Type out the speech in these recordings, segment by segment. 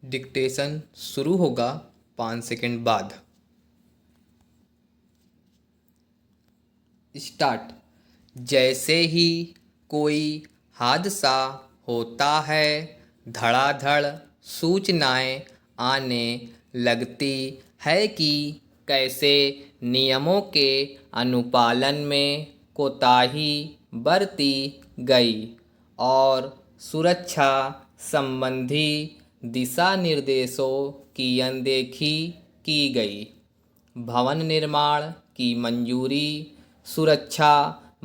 Dictation शुरू होगा 5 second बाद। स्टार्ट। जैसे ही कोई हादसा होता है, धड़ाधड़ सूचनाएं आने लगती है कि कैसे नियमों के अनुपालन में कोताही बरती गई और सुरक्षा संबंधी दिशा निर्देशों की अनदेखी की गई। भवन निर्माण की मंजूरी, सुरक्षा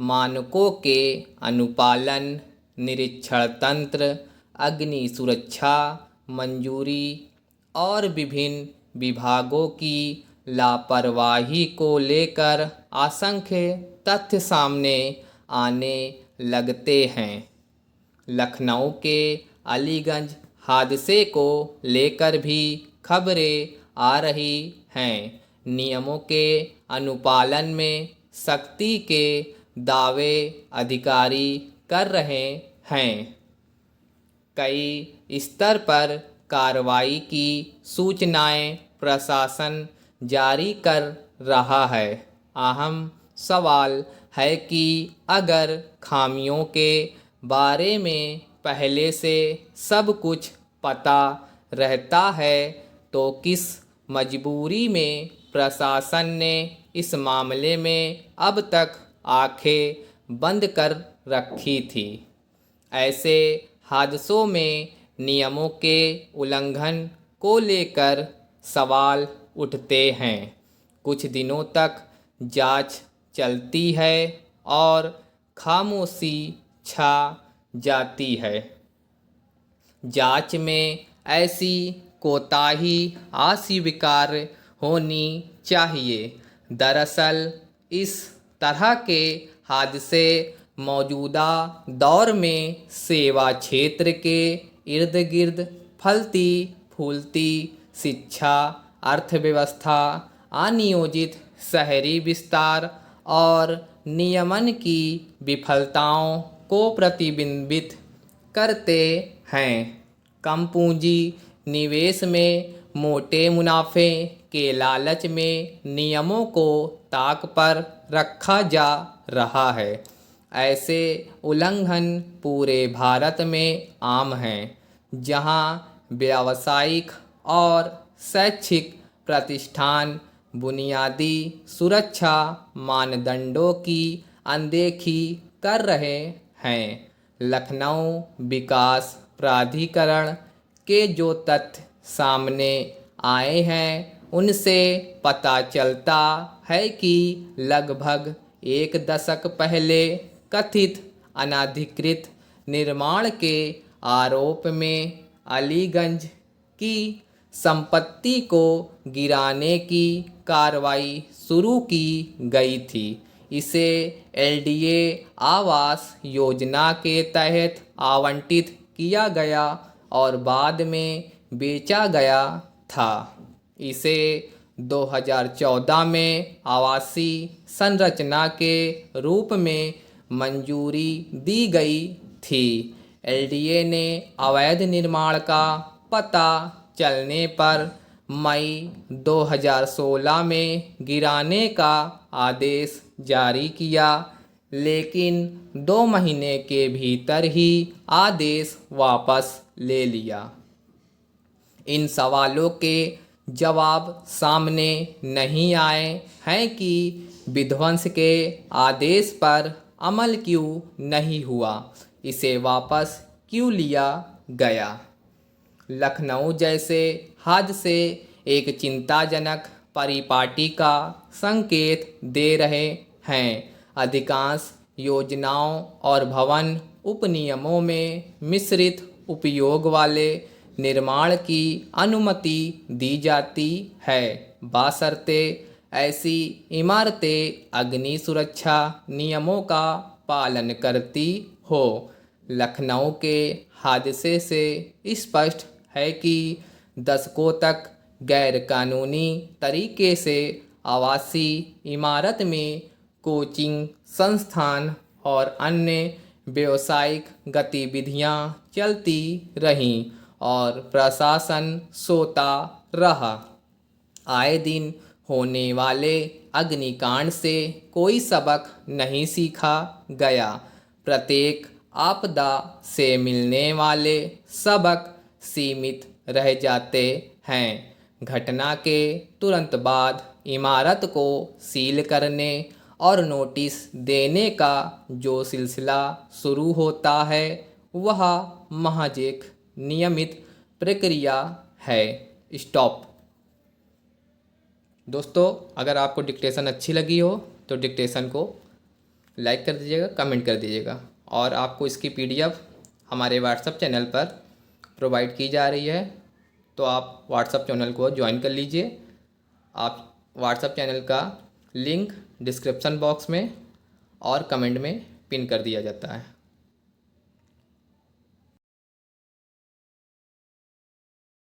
मानकों के अनुपालन, निरीक्षण तंत्र, अग्नि सुरक्षा मंजूरी और विभिन्न विभागों की लापरवाही को लेकर असंख्य तथ्य सामने आने लगते हैं। लखनऊ के अलीगंज हादसे को लेकर भी खबरें आ रही हैं। नियमों के अनुपालन में सख्ती के दावे अधिकारी कर रहे हैं। कई स्तर पर कार्रवाई की सूचनाएं प्रशासन जारी कर रहा है। अहम सवाल है कि अगर खामियों के बारे में पहले से सब कुछ पता रहता है तो किस मजबूरी में प्रशासन ने इस मामले में अब तक आंखें बंद कर रखी थी। ऐसे हादसों में नियमों के उल्लंघन को लेकर सवाल उठते हैं। कुछ दिनों तक जांच चलती है और खामोशी छा जाती है। जांच में ऐसी कोताही अस्वीकार्य होनी चाहिए। दरअसल इस तरह के हादसे मौजूदा दौर में सेवा क्षेत्र के इर्द गिर्द फलती फूलती शिक्षा, अर्थव्यवस्था, अनियोजित शहरी विस्तार और नियमन की विफलताओं को प्रतिबिंबित करते हैं। कम पूंजी निवेश में मोटे मुनाफे के लालच में नियमों को ताक पर रखा जा रहा है। ऐसे उल्लंघन पूरे भारत में आम हैं, जहां व्यावसायिक और शैक्षिक प्रतिष्ठान बुनियादी सुरक्षा मानदंडों की अनदेखी कर रहे हैं। लखनऊ विकास प्राधिकरण के जो तथ्य सामने आए हैं उनसे पता चलता है कि लगभग एक दशक पहले कथित अनधिकृत निर्माण के आरोप में अलीगंज की संपत्ति को गिराने की कार्रवाई शुरू की गई थी। इसे एलडीए आवास योजना के तहत आवंटित किया गया और बाद में बेचा गया था। इसे 2014 में आवासीय संरचना के रूप में मंजूरी दी गई थी। एलडीए ने अवैध निर्माण का पता चलने पर मई 2016 में गिराने का आदेश जारी किया, लेकिन 2 महीने के भीतर ही आदेश वापस ले लिया। इन सवालों के जवाब सामने नहीं आए हैं कि विध्वंस के आदेश पर अमल क्यों नहीं हुआ, इसे वापस क्यों लिया गया। लखनऊ जैसे हादसे एक चिंताजनक परिपाटी का संकेत दे रहे हैं। अधिकांश योजनाओं और भवन उपनियमों में मिश्रित उपयोग वाले निर्माण की अनुमति दी जाती है, बशर्ते ऐसी इमारतें अग्नि सुरक्षा नियमों का पालन करती हो। लखनऊ के हादसे से स्पष्ट है कि दशकों तक गैरकानूनी तरीके से आवासीय इमारत में कोचिंग संस्थान और अन्य व्यावसायिक गतिविधियां चलती रहीं और प्रशासन सोता रहा। आए दिन होने वाले अग्निकांड से कोई सबक नहीं सीखा गया। प्रत्येक आपदा से मिलने वाले सबक सीमित रह जाते हैं। घटना के तुरंत बाद इमारत को सील करने और नोटिस देने का जो सिलसिला शुरू होता है वह महज एक नियमित प्रक्रिया है। स्टॉप। दोस्तों, अगर आपको डिक्टेशन अच्छी लगी हो तो डिक्टेशन को लाइक कर दीजिएगा, कमेंट कर दीजिएगा। और आपको इसकी पीडीएफ हमारे व्हाट्सएप चैनल पर प्रोवाइड की जा रही है, तो आप व्हाट्सएप चैनल को ज्वाइन कर लीजिए। आप व्हाट्सएप चैनल का लिंक डिस्क्रिप्शन बॉक्स में और कमेंट में पिन कर दिया जाता है।